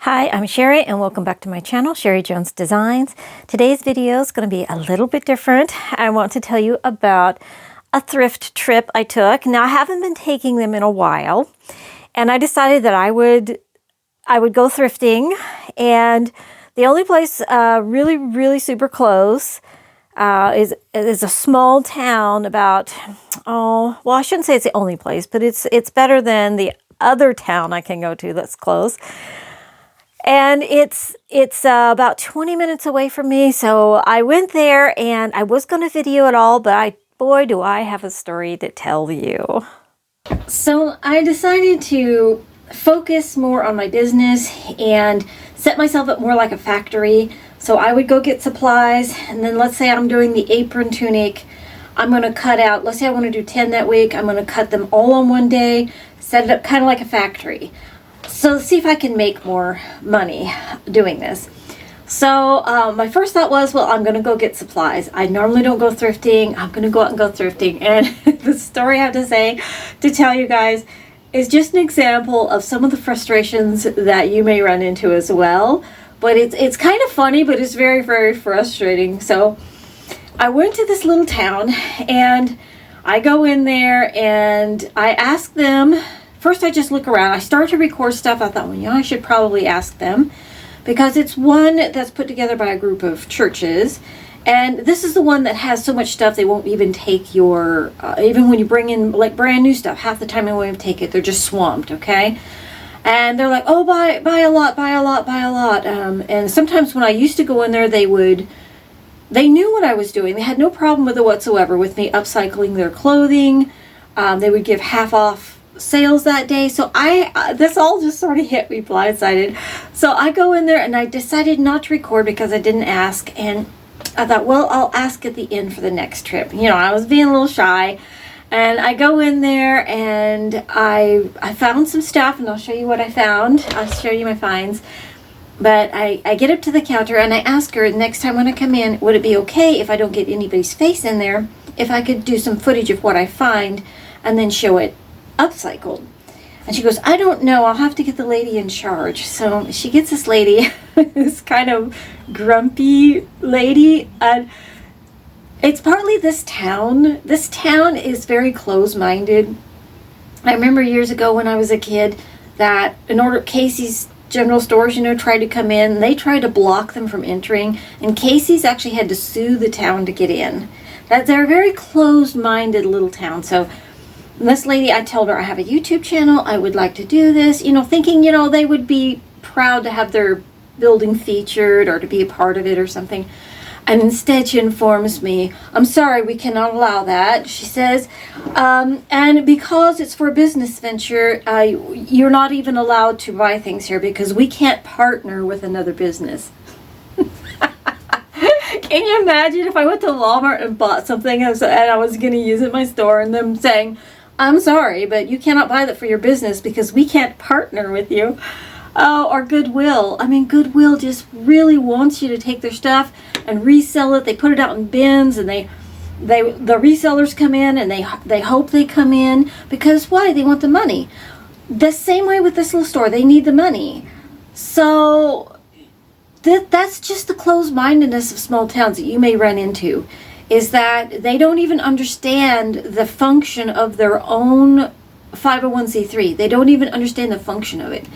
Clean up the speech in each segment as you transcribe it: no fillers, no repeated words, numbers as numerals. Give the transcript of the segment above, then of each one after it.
Hi, I'm Sherry and welcome back to my channel, Sherry Jones Designs. Today's video is going to be a little bit different. I want to tell you about a thrift trip I took. Now, I haven't been taking them in a while, and I decided that I would go thrifting, and the only place really super close is a small town about, well, I shouldn't say it's the only place, but it's better than the other town I can go to that's close. And it's about 20 minutes away from me, so I went there and I was going to video it all, but boy, do I have a story to tell you. So I decided to focus more on my business and set myself up more like a factory. So I would go get supplies, and then let's say I'm doing the apron tunic. I'm going to cut out, let's say I want to do 10 that week, I'm going to cut them all on one day, set it up kind of like a factory. So let's see if I can make more money doing this. So my first thought was, well, I'm going to go get supplies. I normally don't go thrifting. I'm going to go out and go thrifting. And the story I have to tell you guys is just an example of some of the frustrations that you may run into as well. But it's kind of funny, but it's very frustrating. So I went to this little town and I go in there and I ask them. First, I just look around. I start to record stuff. I thought, well, I should probably ask them, because it's one that's put together by a group of churches. And this is the one that has so much stuff they won't even take your, even when you bring in like brand new stuff, half the time they won't even take it. They're just swamped, okay? And they're like, oh, buy a lot. And sometimes when I used to go in there, they knew what I was doing. They had no problem with it whatsoever with me upcycling their clothing. They would give half off sales that day. So this all just sort of hit me blindsided. So I go in there and I decided not to record because I didn't ask, and I thought, well, I'll ask at the end for the next trip. I was being a little shy, and I go in there and I found some stuff, and I'll show you what I found. I'll show you my finds. But I get up to the counter and I ask her, next time when I come in, would it be okay if I don't get anybody's face in there, if I could do some footage of what I find and then show it upcycled? And she goes, I don't know, I'll have to get the lady in charge. So she gets this lady, this kind of grumpy lady, and it's partly this town. This town is very close-minded. I remember years ago when I was a kid that Casey's general stores, tried to come in. They tried to block them from entering, and Casey's actually had to sue the town to get in. They're a very closed-minded little town. So this lady, I told her I have a YouTube channel, I would like to do this, thinking, they would be proud to have their building featured or to be a part of it or something. And instead she informs me, I'm sorry, we cannot allow that. She says, and because it's for a business venture, you're not even allowed to buy things here because we can't partner with another business. Can you imagine if I went to Walmart and bought something and I was going to use it in my store, and them saying, I'm sorry, but you cannot buy that for your business because we can't partner with you. Or Goodwill. I mean, Goodwill just really wants you to take their stuff and resell it. They put it out in bins, and the resellers come in, and they hope they come in because why? They want the money. The same way with this little store. They need the money. So that's just the closed-mindedness of small towns that you may run into, is that they don't even understand the function of their own 501c3. They don't even understand the function of it.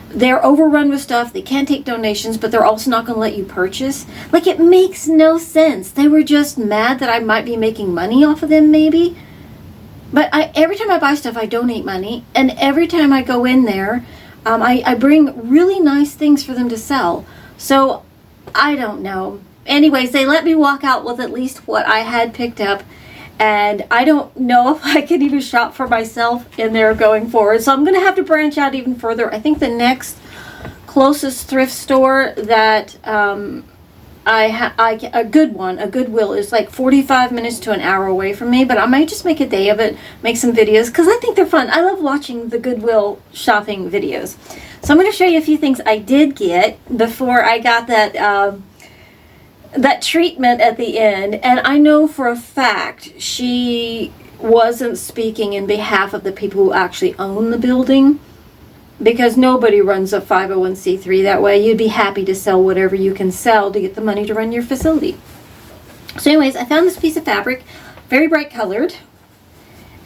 They're overrun with stuff. They can't take donations, but they're also not going to let you purchase. Like, it makes no sense. They were just mad that I might be making money off of them, maybe. But every time I buy stuff, I donate money. And every time I go in there, I bring really nice things for them to sell. So, I don't know. Anyways, they let me walk out with at least what I had picked up, and I don't know if I can even shop for myself in there going forward. So I'm going to have to branch out even further. I think the next closest thrift store that a good one, a Goodwill, is like 45 minutes to an hour away from me, but I might just make a day of it, make some videos, because I think they're fun. I love watching the Goodwill shopping videos. So I'm going to show you a few things I did get before I got that treatment at the end. And I know for a fact she wasn't speaking in behalf of the people who actually own the building. because nobody runs a 501c3 that way. You'd be happy to sell whatever you can sell to get the money to run your facility. So anyways, I found this piece of fabric, very bright colored,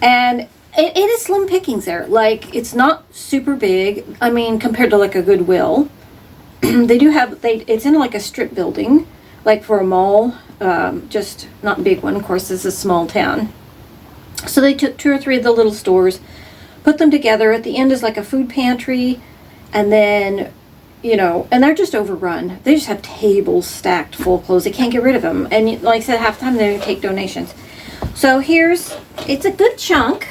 and it is slim pickings there. Like, it's not super big. I mean, compared to like a Goodwill. They do have, it's in like a strip building, like for a mall, just not a big one. Of course, this is a small town. So they took 2 or 3 of the little stores, put them together. At the end is like a food pantry, and then, you know, and they're just overrun. They just have tables stacked full of clothes. They can't get rid of them. And like I said, half the time they take donations. So it's a good chunk.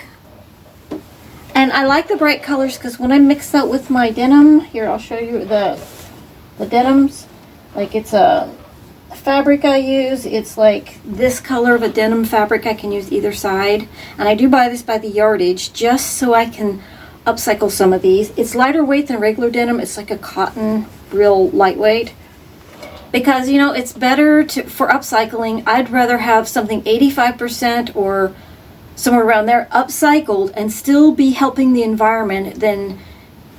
And I like the bright colors because when I mix that with my denim, here I'll show you the denims. Like, it's a fabric I use. It's like this color of a denim fabric. I can use either side, and I do buy this by the yardage just so I can upcycle some of these. It's lighter weight than regular denim. It's like a cotton, real lightweight, because, you know, it's better for upcycling. I'd rather have something 85% or somewhere around there upcycled and still be helping the environment than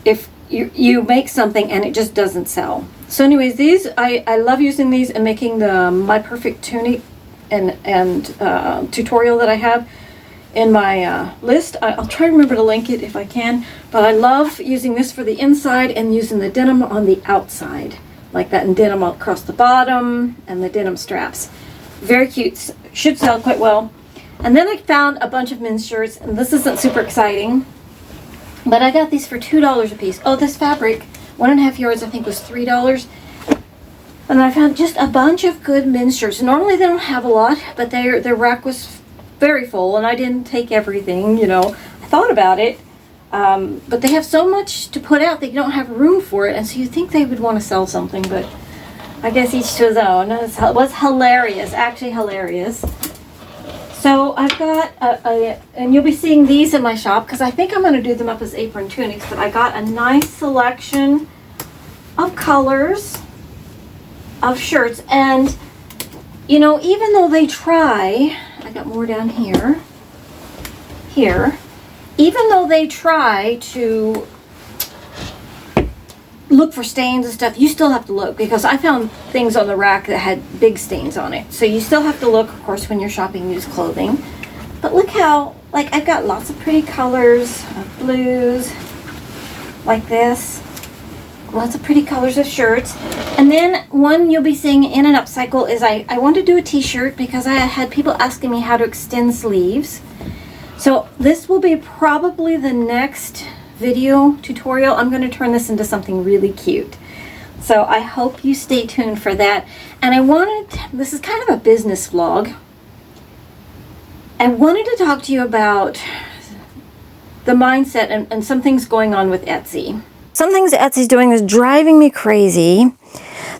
if you make something and it just doesn't sell. So anyways, these, I love using these and making the My Perfect Tunic and tutorial that I have in my list. I'll try to remember to link it if I can, but I love using this for the inside and using the denim on the outside, like that, and denim across the bottom and the denim straps. Very cute, should sell quite well. And then I found a bunch of men's shirts, and this isn't super exciting, but I got these for $2 a piece. Oh, this fabric, 1.5 yards, I think was $3. And I found just a bunch of good men's shirts. Normally they don't have a lot, but their rack was very full, and I didn't take everything, you know. I thought about it, but they have so much to put out, they don't have room for it, and so you think they would want to sell something, but I guess each to his own. It was hilarious, actually hilarious. So I've got and you'll be seeing these in my shop because I think I'm going to do them up as apron tunics, but I got a nice selection of colors of shirts. And, you know, even though they try, I got more down here, even though they try to look for stains and stuff, you still have to look, because I found things on the rack that had big stains on it. So you still have to look, of course, when you're shopping used clothing. But look how, like, I've got lots of pretty colors of blues, like this. Lots of pretty colors of shirts. And then one you'll be seeing in an upcycle is I want to do a t-shirt because I had people asking me how to extend sleeves. So this will be probably the next video tutorial. I'm going to turn this into something really cute. So I hope you stay tuned for that. And this is kind of a business vlog. I wanted to talk to you about the mindset and some things going on with Etsy. Some things Etsy's doing is driving me crazy.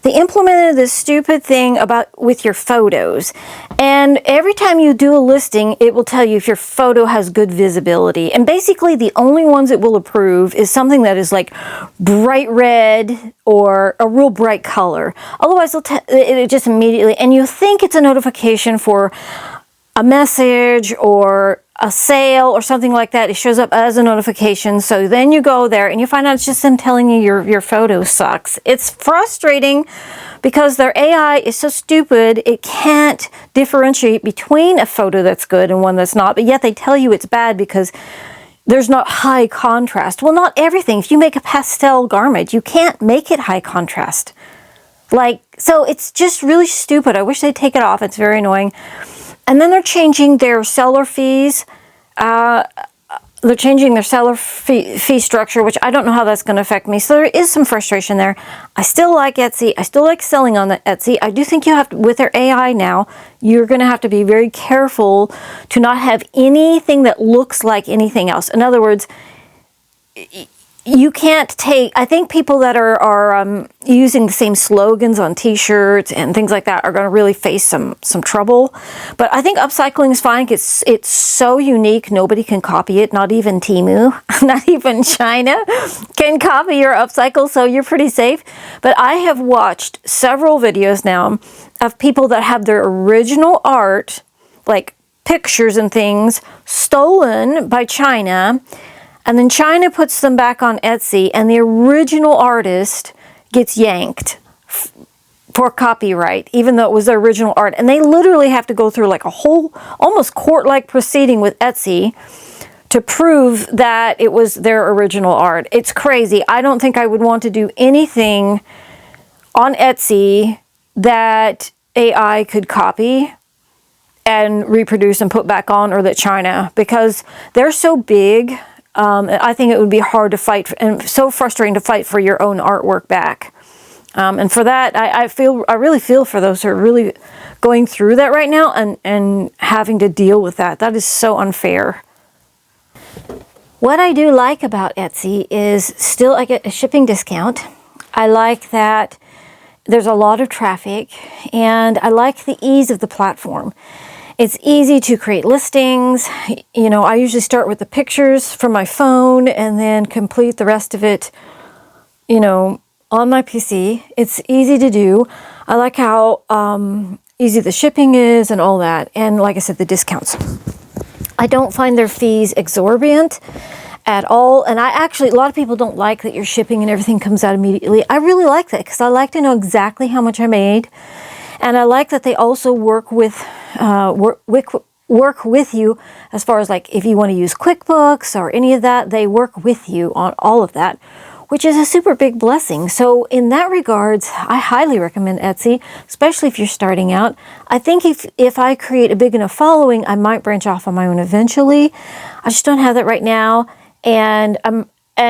They implemented this stupid thing with your photos. And every time you do a listing, it will tell you if your photo has good visibility. And basically the only ones it will approve is something that is like bright red or a real bright color. Otherwise, it just immediately, and you think it's a notification for a message or a sale or something like that. It shows up as a notification. So then you go there and you find out it's just them telling you your photo sucks. It's frustrating because their AI is so stupid it can't differentiate between a photo that's good and one that's not, but yet they tell you it's bad because there's not high contrast. Well, not everything. If you make a pastel garment, you can't make it high contrast. So it's just really stupid. I wish they'd take it off. It's very annoying. And then they're changing their seller fees. They're changing their seller fee structure, which I don't know how that's going to affect me. So there is some frustration there. I still like Etsy. I still like selling on the Etsy. I do think you have to, with their AI now, you're going to have to be very careful to not have anything that looks like anything else. In other words, you can't take, I think people that are using the same slogans on t-shirts and things like that are going to really face some trouble. But I think upcycling is fine. It's so unique. Nobody can copy it. Not even Temu, not even China can copy your upcycle. So you're pretty safe. But I have watched several videos now of people that have their original art, like pictures and things, stolen by China. And then China puts them back on Etsy, and the original artist gets yanked for copyright, even though it was their original art. And they literally have to go through like a whole, almost court-like proceeding with Etsy to prove that it was their original art. It's crazy. I don't think I would want to do anything on Etsy that AI could copy and reproduce and put back on, or that China, because they're so big. I think it would be hard to fight and so frustrating to fight for your own artwork back. And for that, I really feel for those who are really going through that right now and having to deal with that. That is so unfair. What I do like about Etsy is still I get a shipping discount. I like that there's a lot of traffic, and I like the ease of the platform. It's easy to create listings. You know, I usually start with the pictures from my phone and then complete the rest of it, you know, on my PC. It's easy to do. I like how easy the shipping is and all that. And like I said, the discounts. I don't find their fees exorbitant at all. And I actually, a lot of people don't like that your shipping and everything comes out immediately. I really like that because I like to know exactly how much I made. And I like that they also work with you as far as like if you want to use QuickBooks or any of that, they work with you on all of that, which is a super big blessing. So in that regards, I highly recommend Etsy, especially if you're starting out. I think if I create a big enough following, I might branch off on my own eventually. I just don't have that right now. And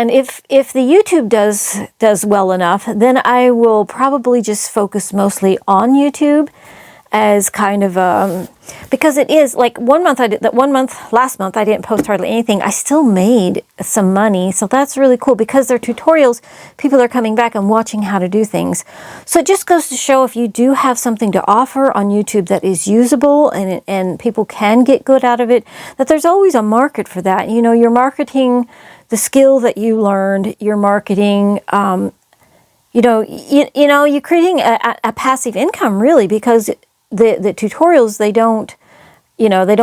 if the YouTube does well enough, then I will probably just focus mostly on YouTube as kind of because it is like last month I didn't post hardly anything. I still made some money, so that's really cool because they're tutorials. People are coming back and watching how to do things. So it just goes to show if you do have something to offer on YouTube that is usable and people can get good out of it, that there's always a market for that. You know, you're marketing the skill that you learned. You're marketing. You're creating a passive income really, because the tutorials, they don't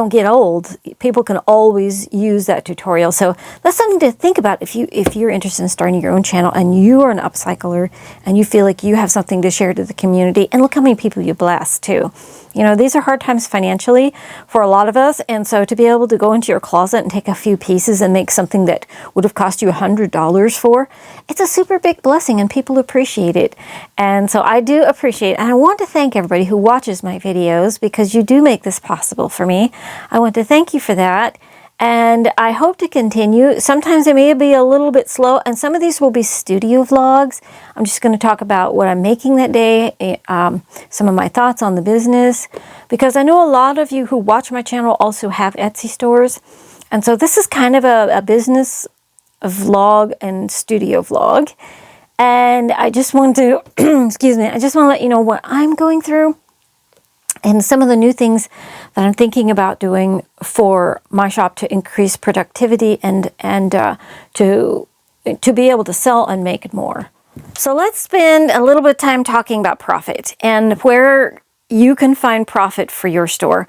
get old. People can always use that tutorial. So that's something to think about if you're interested in starting your own channel and you are an upcycler and you feel like you have something to share to the community. And look how many people you bless too. You know, these are hard times financially for a lot of us. And so to be able to go into your closet and take a few pieces and make something that would have cost you $100 for, it's a super big blessing and people appreciate it. And so I do appreciate it. And I want to thank everybody who watches my videos because you do make this possible for me. I want to thank you for that. And I hope to continue. Sometimes it may be a little bit slow, and some of these will be studio vlogs. I'm just going to talk about what I'm making that day, some of my thoughts on the business, because I know a lot of you who watch my channel also have Etsy stores. And so this is kind of a business vlog and studio vlog. And I just want to, excuse me, I just want to let you know what I'm going through and some of the new things that I'm thinking about doing for my shop to increase productivity and to be able to sell and make more. So let's spend a little bit of time talking about profit and where you can find profit for your store.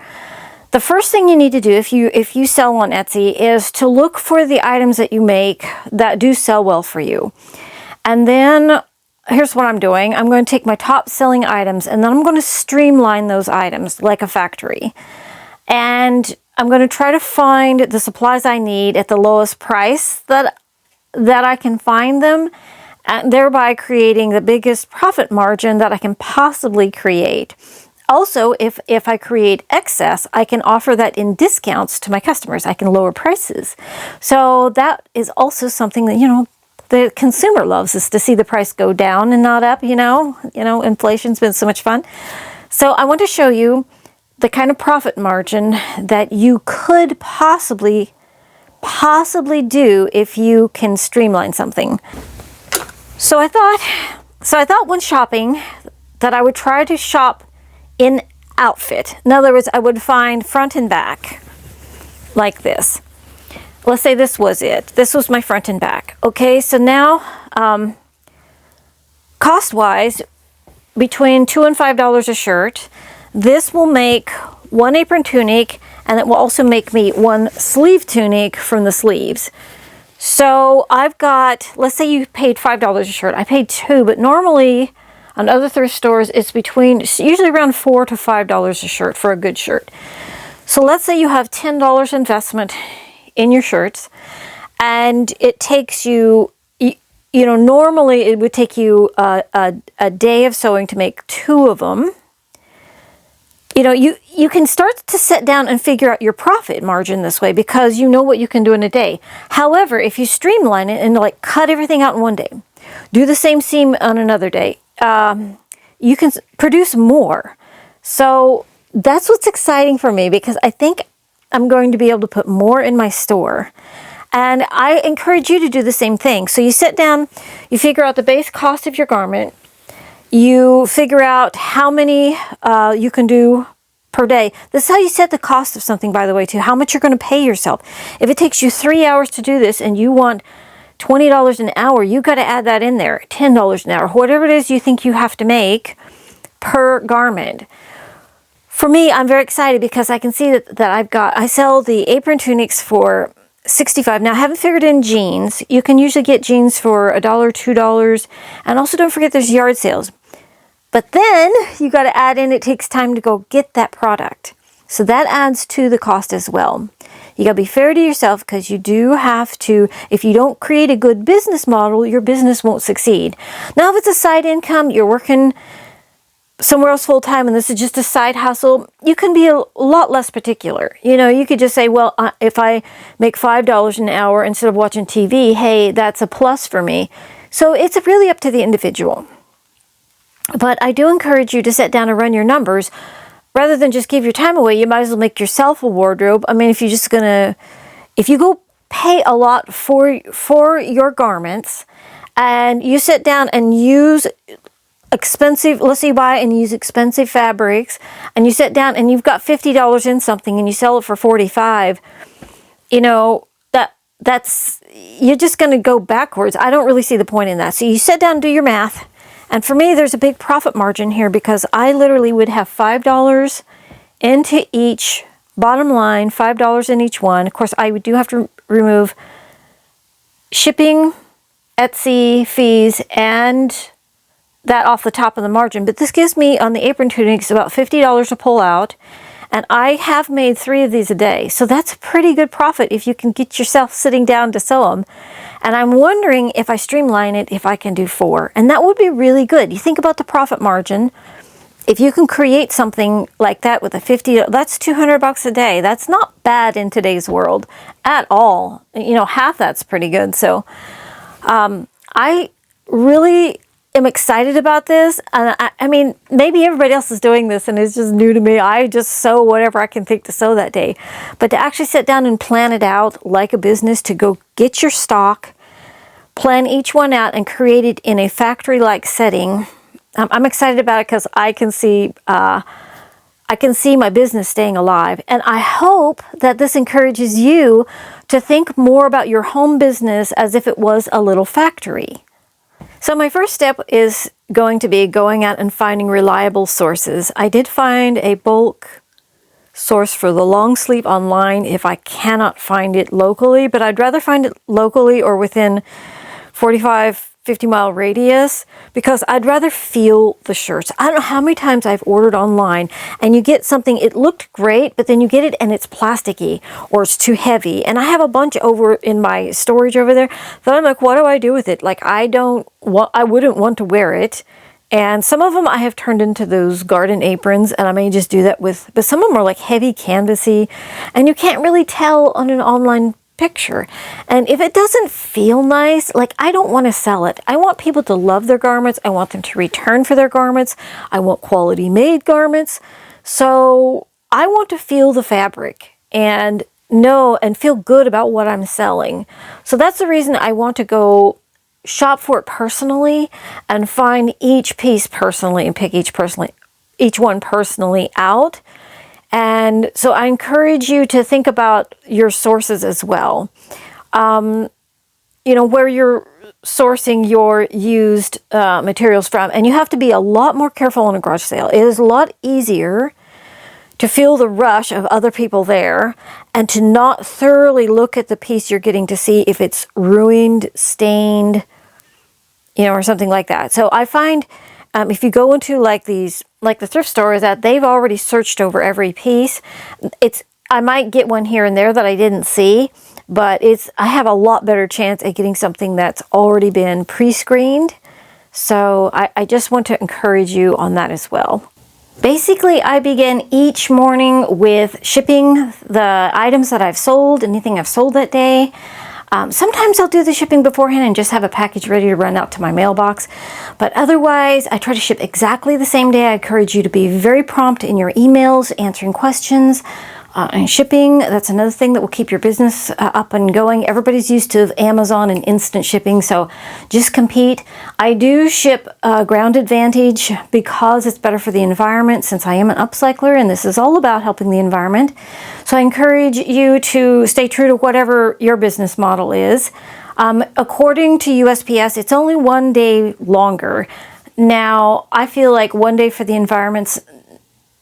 The first thing you need to do if you sell on Etsy is to look for the items that you make that do sell well for you. And then here's what I'm doing. I'm going to take my top selling items and then I'm going to streamline those items like a factory. And I'm going to try to find the supplies I need at the lowest price that I can find them, and thereby creating the biggest profit margin that I can possibly create. Also, if I create excess, I can offer that in discounts to my customers. I can lower prices. So that is also something that, the consumer loves, is to see the price go down and not up, inflation's been so much fun. So I want to show you the kind of profit margin that you could possibly do if you can streamline something. So I thought when shopping that I would try to shop in outfit. In other words, I would find front and back like this. Let's say this was it. This was my front and back. Okay, so now cost-wise, between $2 and $5 a shirt, this will make one apron tunic, and it will also make me one sleeve tunic from the sleeves. So I've got, let's say you paid $5 a shirt. I paid $2, but normally on other thrift stores, it's usually around $4 to $5 a shirt for a good shirt. So let's say you have $10 investment in your shirts, and it takes you, normally it would take you a day of sewing to make 2 of them. You can start to sit down and figure out your profit margin this way because you know what you can do in a day. However, if you streamline it and like cut everything out in one day, do the same seam on another day, you can produce more. So that's what's exciting for me, because I think I'm going to be able to put more in my store. And I encourage you to do the same thing. So you sit down, you figure out the base cost of your garment, you figure out how many you can do per day. This is how you set the cost of something, by the way, too, how much you're going to pay yourself. If it takes you 3 hours to do this and you want $20 an hour, you got to add that in there, $10 an hour, whatever it is you think you have to make per garment. For me, I'm very excited because I can see that I sell the apron tunics for $65. Now, I haven't figured in jeans. You can usually get jeans for $1, $2, and also don't forget there's yard sales. But then you got to add in, it takes time to go get that product. So that adds to the cost as well. You got to be fair to yourself, because you do have to, if you don't create a good business model, your business won't succeed. Now, if it's a side income, you're working somewhere else full time and this is just a side hustle, you can be a lot less particular. You could just say, well, if I make $5 an hour instead of watching TV, hey, that's a plus for me. So it's really up to the individual. But I do encourage you to sit down and run your numbers. Rather than just give your time away, you might as well make yourself a wardrobe. I mean, if you go pay a lot for your garments and you sit down and use expensive, let's say you buy and use expensive fabrics, and you sit down and you've got $50 in something and you sell it for $45, that's you're just going to go backwards. I don't really see the point in that. So you sit down and do your math. And for me, there's a big profit margin here, because I literally would have $5 into each bottom line, $5 in each one. Of course, I do have to remove shipping, Etsy fees, and that off the top of the margin. But this gives me, on the apron tunics, about $50 to pull out. And I have made 3 of these a day. So that's a pretty good profit if you can get yourself sitting down to sew them. And I'm wondering, if I streamline it, if I can do 4. And that would be really good. You think about the profit margin. If you can create something like that with a $50, that's $200 a day. That's not bad in today's world at all. Half that's pretty good. So I really am excited about this. And I mean, maybe everybody else is doing this and it's just new to me. I just sew whatever I can think to sew that day. But to actually sit down and plan it out like a business, to go get your stock, plan each one out and create it in a factory-like setting, I'm excited about it, because I can see my business staying alive. And I hope that this encourages you to think more about your home business as if it was a little factory. So my first step is going to be going out and finding reliable sources. I did find a bulk source for the long sleeve online if I cannot find it locally, but I'd rather find it locally or within 50 mile radius, because I'd rather feel the shirts. I don't know how many times I've ordered online and you get something, it looked great, but then you get it and it's plasticky or it's too heavy. And I have a bunch over in my storage over there that I'm like, what do I do with it? Like, I wouldn't want to wear it. And some of them I have turned into those garden aprons, and I may just do that with, but some of them are like heavy canvasy and you can't really tell on an online picture. And if it doesn't feel nice, like, I don't want to sell it. I want people to love their garments. I want them to return for their garments. I want quality made garments. So I want to feel the fabric and know and feel good about what I'm selling. So that's the reason I want to go shop for it personally and find each piece personally and pick each one personally out. And so I encourage you to think about your sources as well. Where you're sourcing your used materials from. And you have to be a lot more careful on a garage sale. It is a lot easier to feel the rush of other people there, and to not thoroughly look at the piece you're getting to see if it's ruined, stained, you know, or something like that. So I find if you go into like these, like the thrift stores, that they've already searched over every piece. I might get one here and there that I didn't see, but I have a lot better chance at getting something that's already been pre-screened. So I just want to encourage you on that as well. Basically, I begin each morning with shipping the items that I've sold, anything I've sold that day. Sometimes I'll do the shipping beforehand and just have a package ready to run out to my mailbox. But otherwise, I try to ship exactly the same day. I encourage you to be very prompt in your emails, answering questions, and shipping. That's another thing that will keep your business up and going. Everybody's used to Amazon and instant shipping, so just compete. I do ship Ground Advantage because it's better for the environment, since I am an upcycler and this is all about helping the environment. So I encourage you to stay true to whatever your business model is. According to USPS, it's only 1 day longer. Now, I feel like 1 day for the environment's,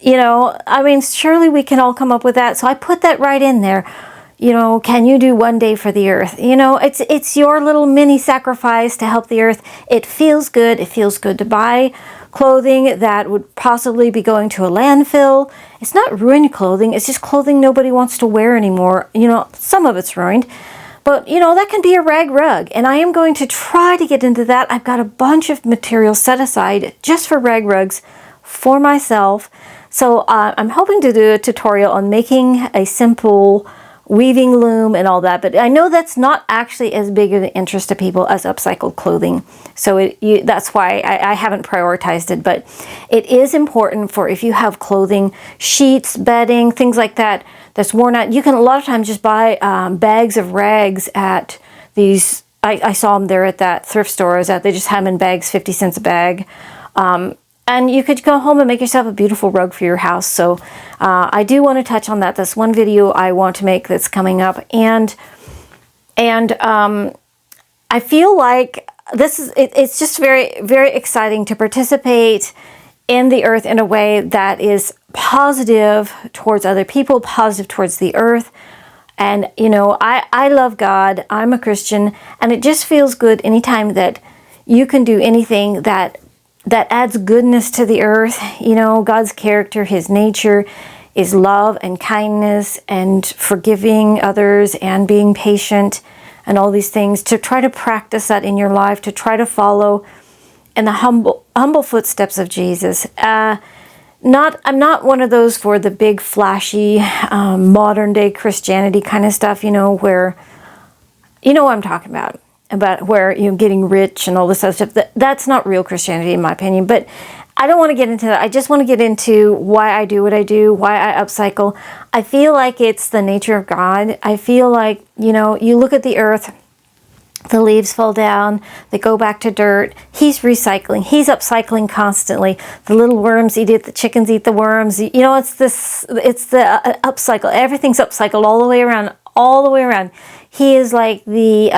you know, I mean, surely we can all come up with that. So I put that right in there. You know, can you do 1 day for the earth? You know, it's your little mini sacrifice to help the earth. It feels good. It feels good to buy clothing that would possibly be going to a landfill. It's not ruined clothing. It's just clothing nobody wants to wear anymore. You know, some of it's ruined. But, you know, that can be a rag rug. And I am going to try to get into that. I've got a bunch of material set aside just for rag rugs for myself. So I'm hoping to do a tutorial on making a simple weaving loom and all that, but I know that's not actually as big of an interest to people as upcycled clothing. So that's why I haven't prioritized it, but it is important for if you have clothing, sheets, bedding, things like that, that's worn out. You can a lot of times just buy bags of rags at these, I saw them there at that thrift store I was at. They just have them in bags, 50 cents a bag. And you could go home and make yourself a beautiful rug for your house. So I do want to touch on that. That's one video I want to make that's coming up. And I feel like it's just very, very exciting to participate in the earth in a way that is positive towards other people, positive towards the earth. And, you know, I love God. I'm a Christian. And it just feels good anytime that you can do anything that adds goodness to the earth. You know, God's character, his nature is love and kindness and forgiving others and being patient and all these things. To try to practice that in your life, to try to follow in the humble footsteps of Jesus. I'm not one of those for the big flashy modern day Christianity kind of stuff, you know, where, you know what I'm talking about where you're getting rich and all this other stuff. That's not real Christianity in my opinion, but I don't want to get into that. I just want to get into why I do what I do, why I upcycle. I feel like it's the nature of God. I feel like, you know, you look at the earth, the leaves fall down, they go back to dirt. He's recycling. He's upcycling constantly. The little worms eat it, the chickens eat the worms. You know, it's the upcycle. Everything's upcycled all the way around, all the way around. He is like the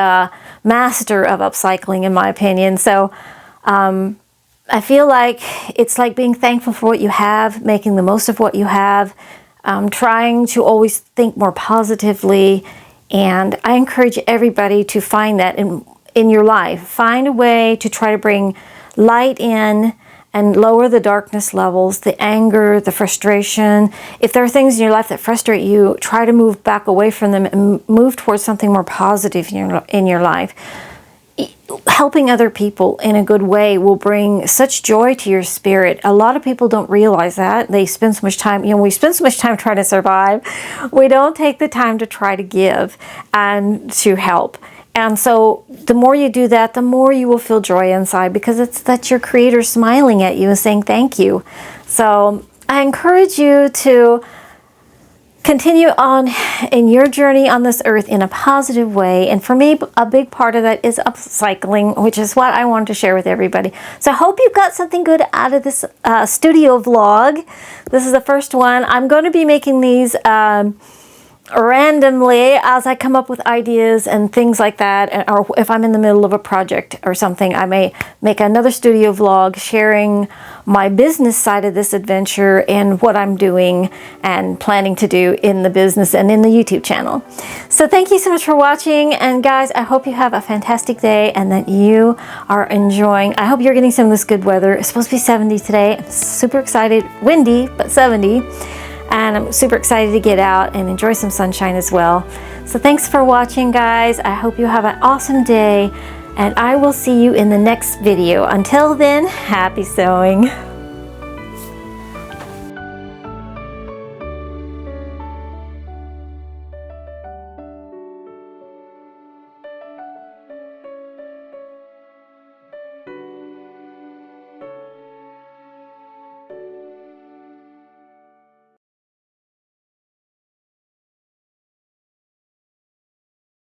master of upcycling, in my opinion. So I feel like it's like being thankful for what you have, making the most of what you have, trying to always think more positively. And I encourage everybody to find that in your life. Find a way to try to bring light in and lower the darkness levels, the anger, the frustration. If there are things in your life that frustrate you, try to move back away from them and move towards something more positive in your life. Helping other people in a good way will bring such joy to your spirit. A lot of people don't realize that. They spend so much time, you know, we spend so much time trying to survive. We don't take the time to try to give and to help. And so the more you do that, the more you will feel joy inside, because that's your Creator smiling at you and saying thank you. So I encourage you to continue on in your journey on this earth in a positive way. And for me, a big part of that is upcycling, which is what I wanted to share with everybody. So I hope you got something good out of this studio vlog. This is the first one. I'm going to be making these randomly as I come up with ideas and things like that, or if I'm in the middle of a project or something, I may make another studio vlog sharing my business side of this adventure and what I'm doing and planning to do in the business and in the YouTube channel. So thank you so much for watching, and guys, I hope you have a fantastic day and that you are enjoying. I hope you're getting some of this good weather. It's supposed to be 70 today. I'm super excited. Windy, but 70. And I'm super excited to get out and enjoy some sunshine as well. So thanks for watching, guys. I hope you have an awesome day, and I will see you in the next video. Until then, happy sewing.